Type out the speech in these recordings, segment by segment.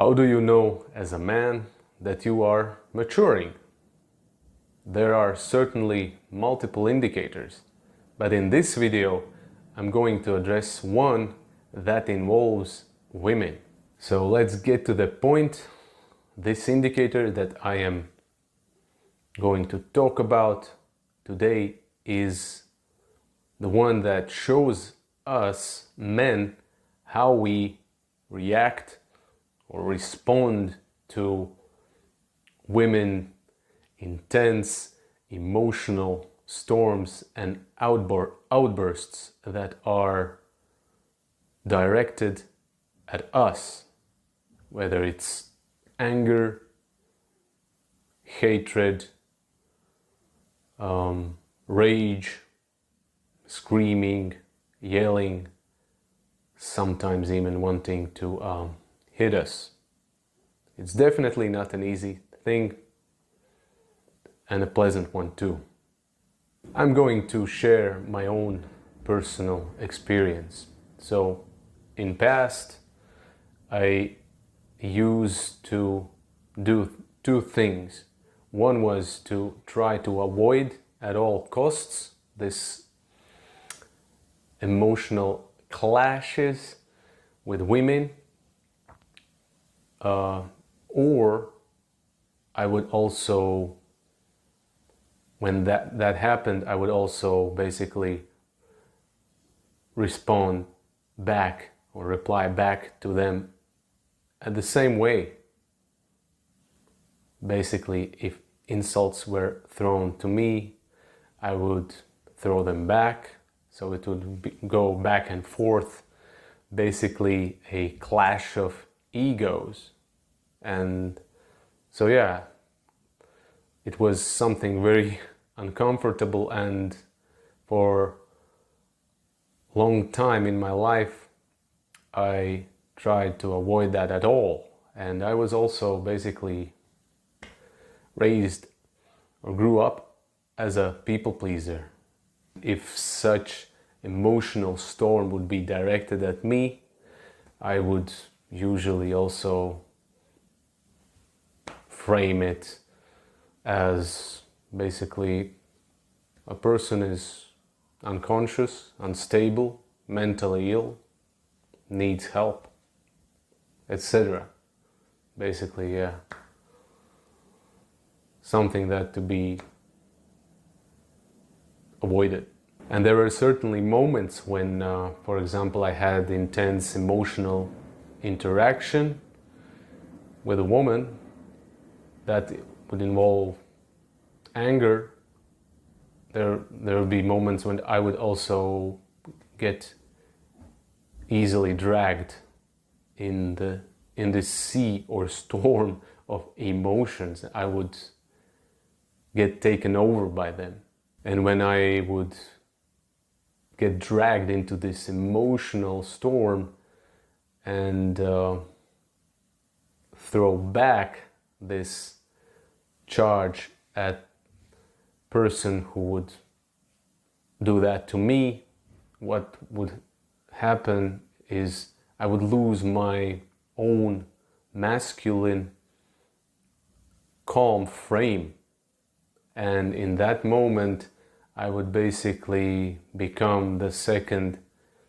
How do you know as a man that you are maturing? There are certainly multiple indicators, but in this video I'm going to address one that involves women. So let's get to the point. This indicator that I am going to talk about today is the one that shows us men how we react or respond to women intense emotional storms and outbursts that are directed at us, whether it's anger, hatred, rage, screaming, yelling, sometimes even wanting to hit us. It's definitely not an easy thing, and a pleasant one too. I'm going to share my own personal experience. So in past I used to do two things. One was to try to avoid at all costs this emotional clashes with women, or I would also, when that happened, I would also basically respond back or reply back to them at the same way. Basically, if insults were thrown to me, I would throw them back, so it would go back and forth, basically a clash of egos. And so yeah, it was something very uncomfortable, and for a long time in my life I tried to avoid that at all. And I was also basically raised or grew up as a people pleaser. If such emotional storm would be directed at me, I would usually also frame it as basically a person is unconscious, unstable, mentally ill, needs help, etc. Basically, yeah, something that to be avoided. And there were certainly moments when, for example, I had intense emotional interaction with a woman that would involve anger. There would be moments when I would also get easily dragged in this sea or storm of emotions. I would get taken over by them. And when I would get dragged into this emotional storm and throw back this charge at person who would do that to me, what would happen is I would lose my own masculine calm frame, and in that moment I would basically become the second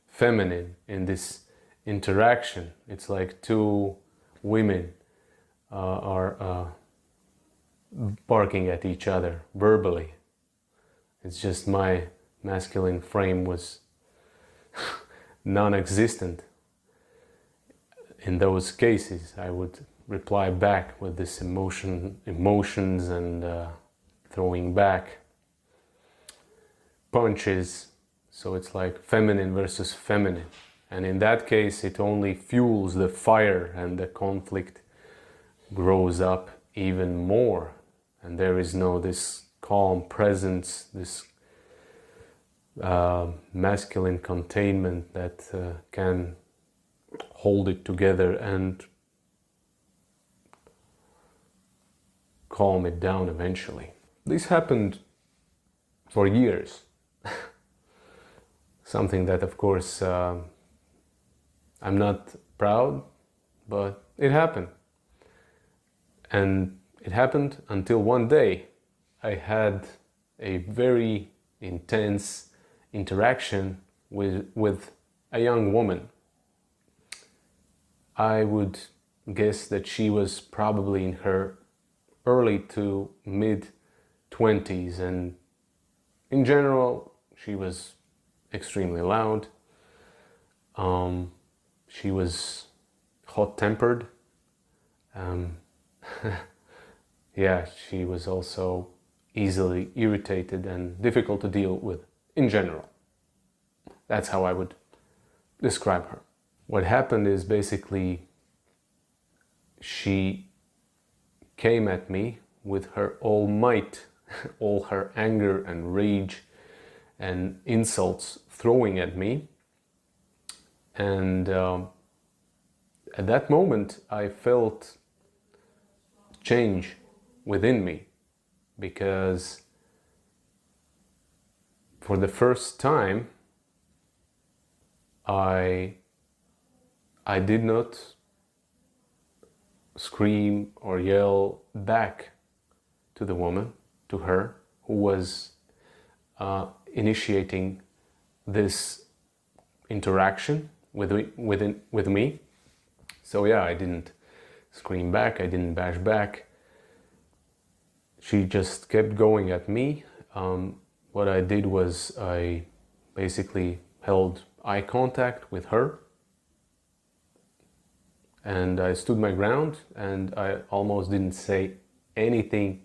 feminine in this interaction. It's like two women are barking at each other verbally. It's just my masculine frame was non-existent. In those cases I would reply back with this emotions and throwing back punches. So it's like feminine versus feminine, and in that case it only fuels the fire, and the conflict grows up even more, and there is no this calm presence, this masculine containment that can hold it together and calm it down eventually. This happened for years. Something that, of course, I'm not proud, but it happened. And it happened until one day I had a very intense interaction with a young woman. I would guess that she was probably in her early to mid 20s, and in general she was extremely loud. She was hot-tempered. Yeah, she was also easily irritated and difficult to deal with in general. That's how I would describe her. What happened is basically she came at me with her all might, all her anger and rage and insults throwing at me. And at that moment I felt change within me, because for the first time I did not scream or yell back to the woman, to her, who was initiating this interaction with me. So yeah, I didn't scream back, I didn't bash back. She just kept going at me. What I did was I basically held eye contact with her, and I stood my ground, and I almost didn't say anything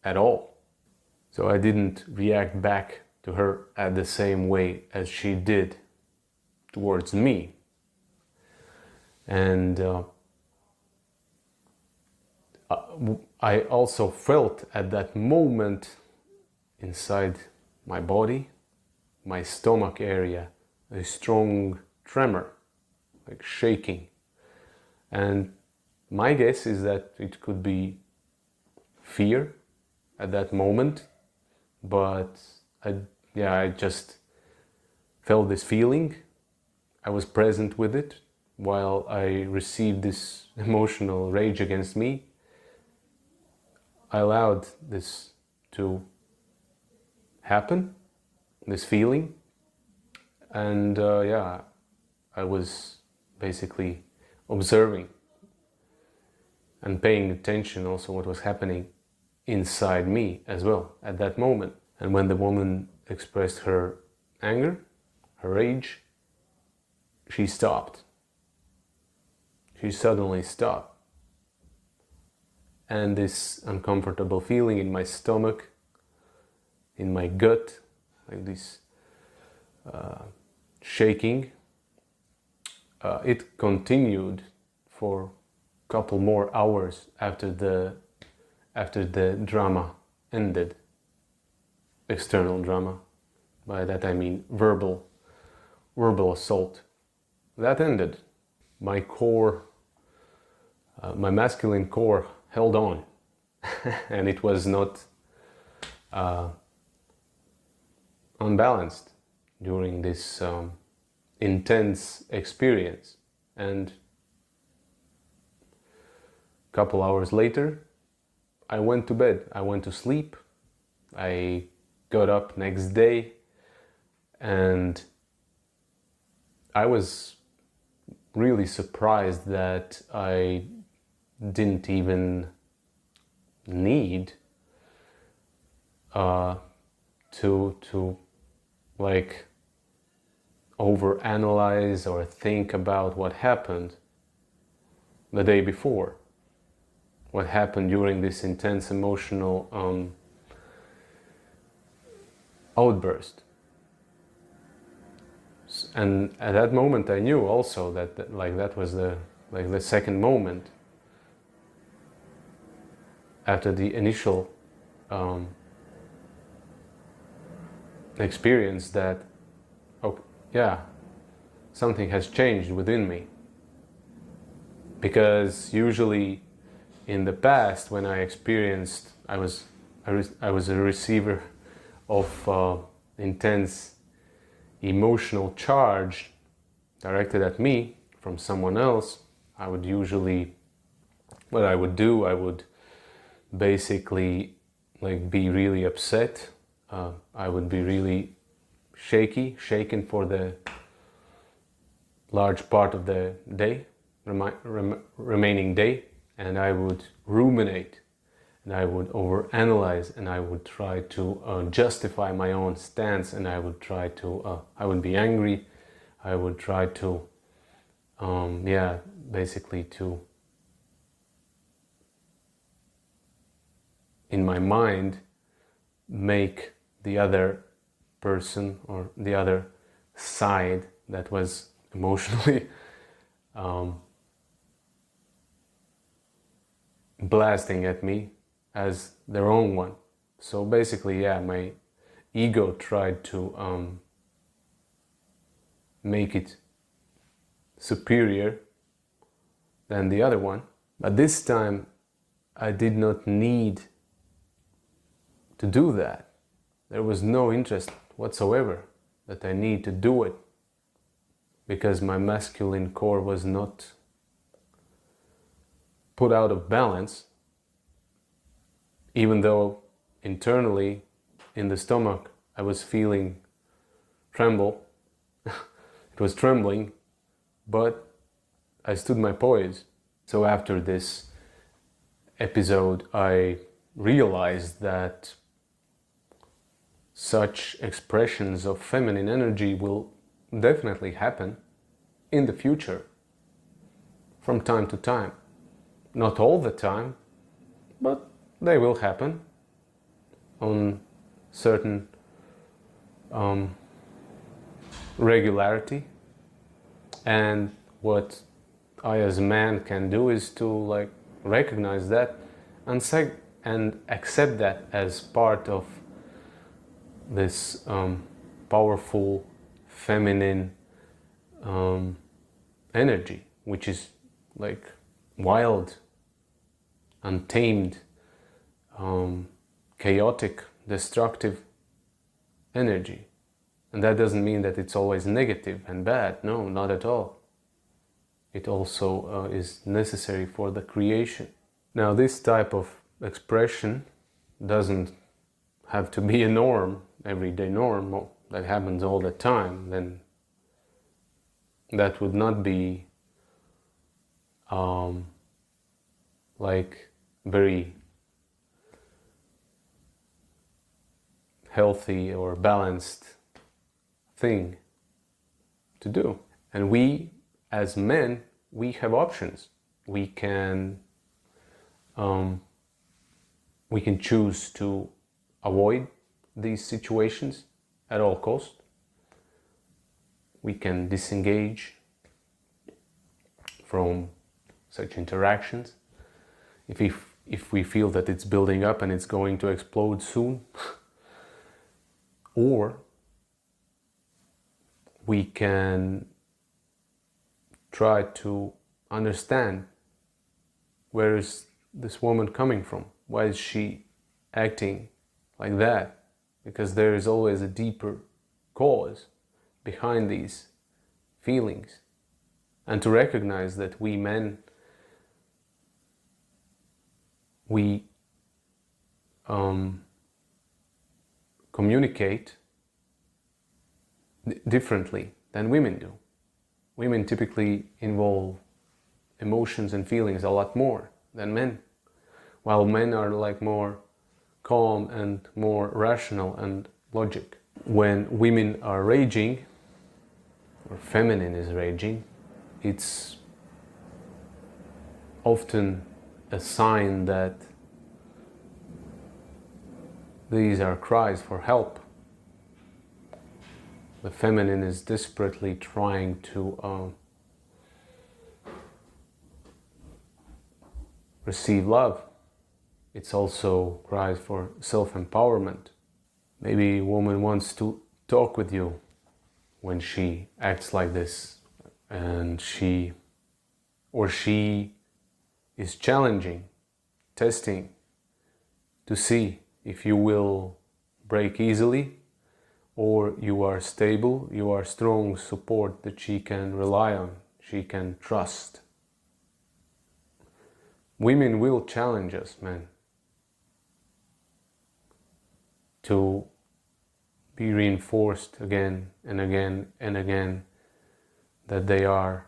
at all. So I didn't react back to her at the same way as she did towards me. And I also felt at that moment inside my body, my stomach area, a strong tremor, like shaking. And my guess is that it could be fear at that moment, but I just felt this feeling. I was present with it while I received this emotional rage against me. I allowed this to happen, this feeling, and I was basically observing and paying attention also what was happening inside me as well at that moment. And when the woman expressed her anger, her rage, she stopped. She suddenly stopped. And this uncomfortable feeling in my stomach, in my gut, like this shaking, it continued for a couple more hours after the drama ended. External drama. By that I mean verbal assault. That ended. My core, my masculine core held on, and it was not unbalanced during this intense experience. And a couple hours later, I went to bed. I went to sleep. I got up next day, and I was really surprised that I didn't even need to like overanalyze or think about what happened the day before, what happened during this intense emotional outburst. And at that moment I knew also that that was the second moment after the initial experience that, oh yeah, something has changed within me. Because usually in the past, when I experienced, I was a receiver of intense emotional charge directed at me from someone else, I would usually what I would do, I would basically like be really upset. I would be really shaken for the large part of the day, remaining day, and I would ruminate, and I would overanalyze, and I would try to justify my own stance, and I would try to, I would be angry, I would try to, basically to, in my mind, make the other person or the other side that was emotionally blasting at me as their own one. So basically, yeah, my ego tried to make it superior than the other one. But this time I did not need to do that. There was no interest whatsoever that I need to do it, because my masculine core was not put out of balance, even though internally in the stomach I was feeling tremble. It was trembling, but I stood my poise. So after this episode, I realized that such expressions of feminine energy will definitely happen in the future, from time to time. Not all the time, but they will happen on certain regularity. And what I as a man can do is to like recognize that and accept that as part of this powerful feminine energy, which is like wild, untamed, chaotic, destructive energy. And that doesn't mean that it's always negative and bad. No, not at all. It also is necessary for the creation. Now, this type of expression doesn't have to be a norm, everyday norm, that happens all the time. Then that would not be like very healthy or balanced thing to do. And we as men, we have options. We can choose to avoid these situations at all costs. We can disengage from such interactions if we feel that it's building up and it's going to explode soon. Or we can try to understand, where is this woman coming from? Why is she acting like that? Because there is always a deeper cause behind these feelings. And to recognize that we men, we communicate differently than women do. Women typically involve emotions and feelings a lot more than men, while men are like more calm and more rational and logic. When women are raging, or feminine is raging, it's often a sign that these are cries for help. The feminine is desperately trying to receive love. It's also cries for self-empowerment. Maybe a woman wants to talk with you when she acts like this, and she is challenging, testing to see if you will break easily, or you are stable, you are strong support that she can rely on, she can trust. Women will challenge us, man, to be reinforced again and again and again that they are,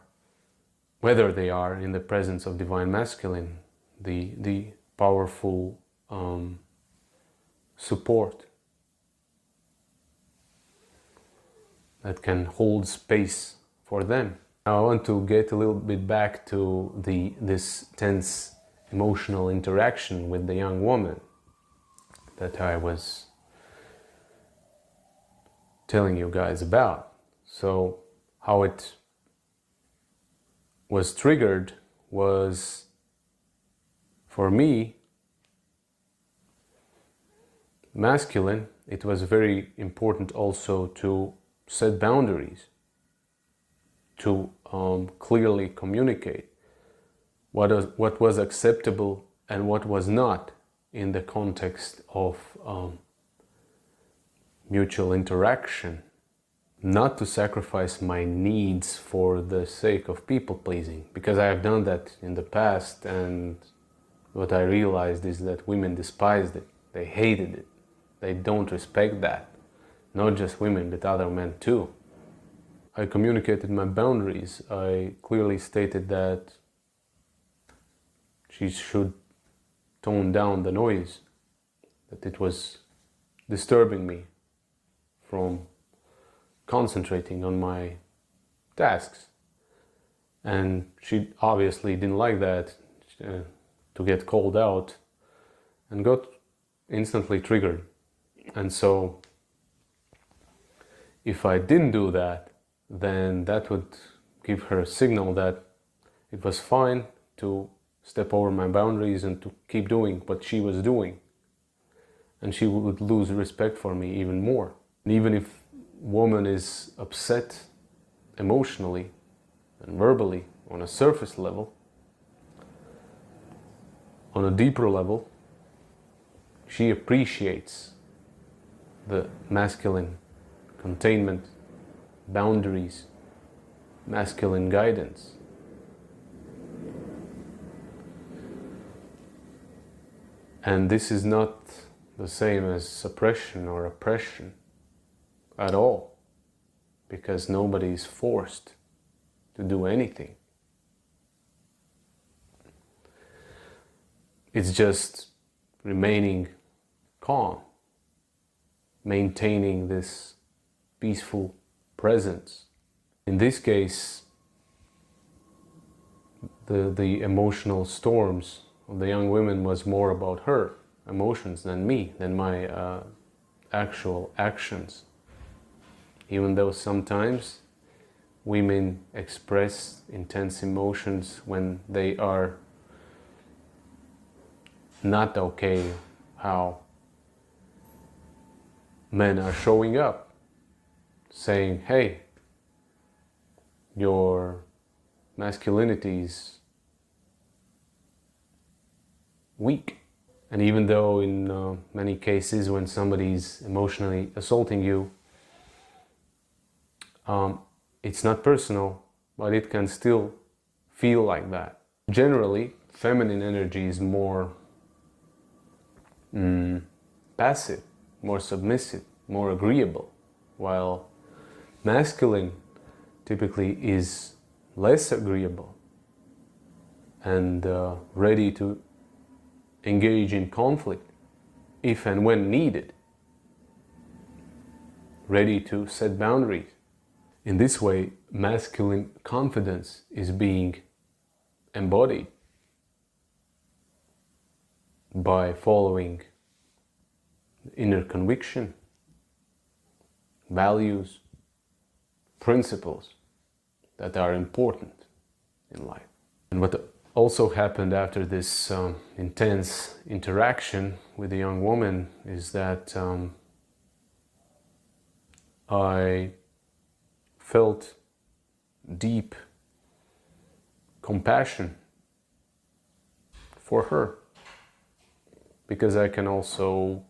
whether they are in the presence of divine masculine, the powerful support that can hold space for them. Now I want to get a little bit back to this tense emotional interaction with the young woman that I was telling you guys about. So how it was triggered was, for me, masculine. It was very important also to set boundaries, to clearly communicate what was acceptable and what was not in the context of mutual interaction. Not to sacrifice my needs for the sake of people pleasing, because I have done that in the past, and what I realized is that women despised it, they hated it, they don't respect that. Not just women, but other men too. I communicated my boundaries. I clearly stated that she should tone down the noise, that it was disturbing me from concentrating on my tasks. And she obviously didn't like that, to get called out, and got instantly triggered. And so if I didn't do that, then that would give her a signal that it was fine to step over my boundaries and to keep doing what she was doing. And she would lose respect for me even more. And even if woman is upset emotionally and verbally on a surface level, on a deeper level, she appreciates the masculine containment, boundaries, masculine guidance. And this is not the same as suppression or oppression at all, because nobody is forced to do anything. It's just remaining calm, maintaining this peaceful presence. In this case, the emotional storms of the young women was more about her emotions than me, than my actual actions. Even though sometimes women express intense emotions when they are not okay how men are showing up, saying, hey, your masculinity is weak. And even though in many cases when somebody is emotionally assaulting you, it's not personal, but it can still feel like that. Generally, feminine energy is more passive, more submissive, more agreeable, while masculine typically is less agreeable and ready to engage in conflict if and when needed, ready to set boundaries. In this way, masculine confidence is being embodied by following inner conviction, values, principles that are important in life. And what also happened after this intense interaction with the young woman is that I felt deep compassion for her, because I can also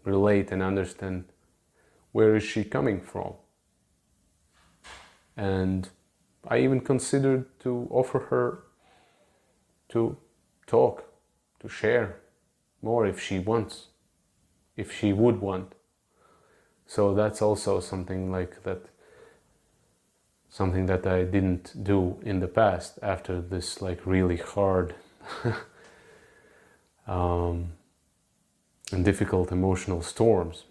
relate and understand where is she coming from. And I even considered to offer her to talk, to share more if she wants, if she would want. So that's also something like that, something that I didn't do in the past after this like really hard and difficult emotional storms,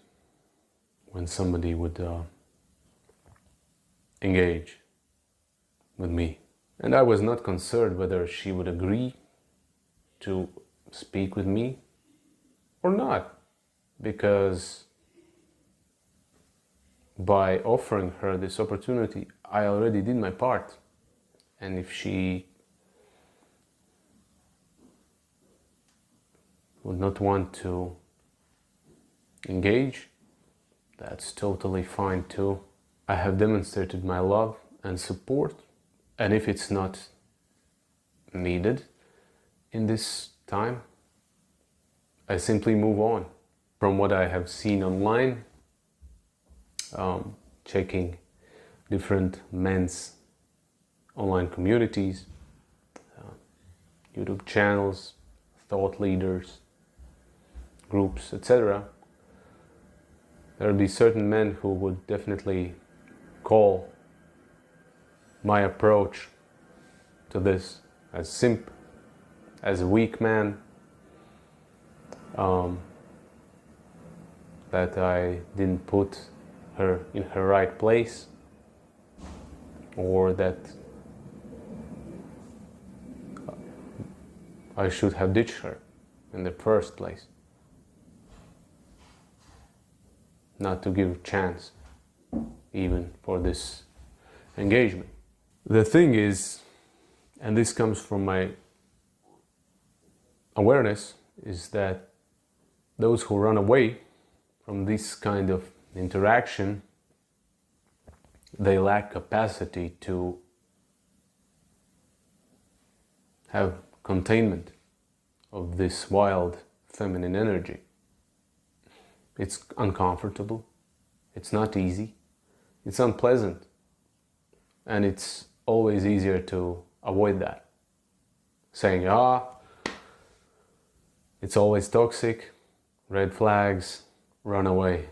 when somebody would engage with me. And I was not concerned whether she would agree to speak with me or not, because by offering her this opportunity, I already did my part. And if she would not want to engage, that's totally fine too. I have demonstrated my love and support, and if it's not needed in this time, I simply move on. From what I have seen online, checking different men's online communities, YouTube channels, thought leaders, groups, etc., there will be certain men who would definitely call my approach to this as simp, as a weak man, that I didn't put her in her right place, or that I should have ditched her in the first place, not to give a chance even for this engagement. The thing is, and this comes from my awareness, is that those who run away from this kind of interaction, they lack capacity to have containment of this wild feminine energy. It's uncomfortable, it's not easy, it's unpleasant, and it's always easier to avoid that, saying, it's always toxic, red flags, run away.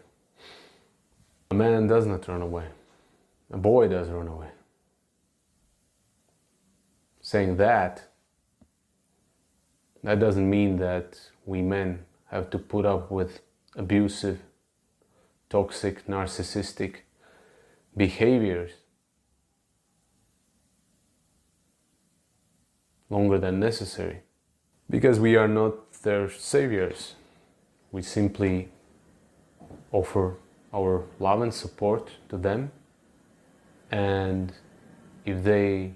A man does not run away, a boy does run away. Saying that doesn't mean that we men have to put up with abusive, toxic, narcissistic behaviors longer than necessary, because we are not their saviors. We simply offer our love and support to them, and if they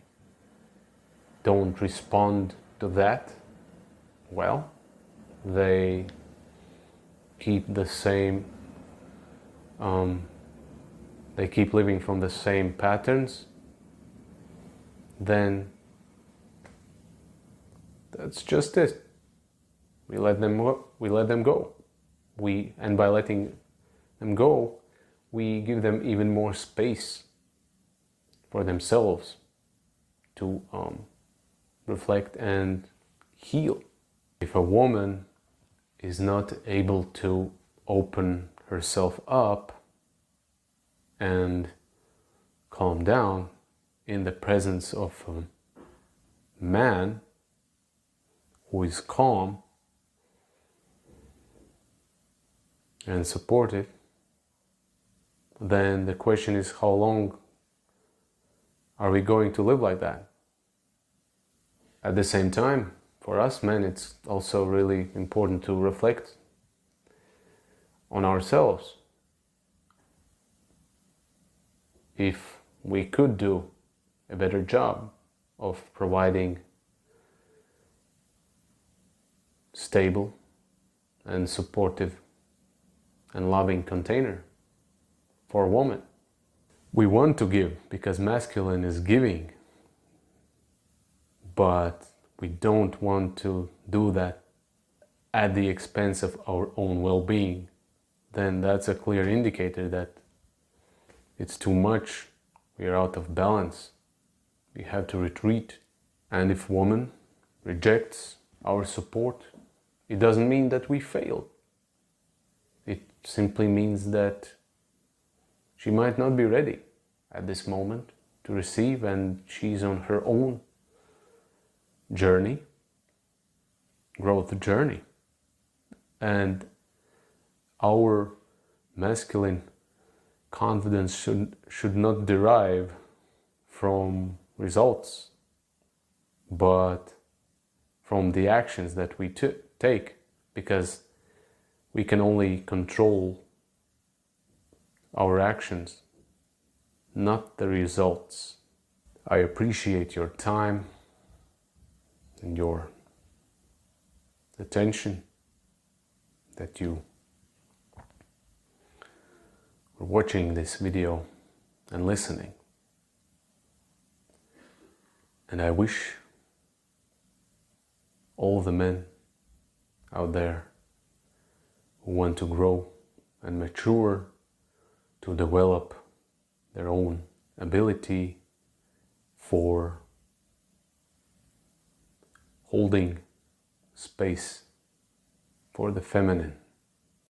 don't respond to that, well, they keep the same, they keep living from the same patterns, then that's just it. We let them go. And by letting them go, we give them even more space for themselves to reflect and heal. If a woman is not able to open herself up and calm down in the presence of a man who is calm and supportive, then the question is, how long are we going to live like that? At the same time, for us men, it's also really important to reflect on ourselves. If we could do a better job of providing stable and supportive and loving container for a woman. We want to give because masculine is giving, but we don't want to do that at the expense of our own well-being. Then that's a clear indicator that it's too much, we are out of balance, we have to retreat. And if women rejects our support, it doesn't mean that we failed. It simply means that she might not be ready at this moment to receive, and she's on her own journey, growth journey. And our masculine confidence should not derive from results, but from the actions that we take, because we can only control our actions, not the results. I appreciate your time and your attention, that you are watching this video and listening. And I wish all the men out there who want to grow and mature, to develop their own ability for holding space for the feminine,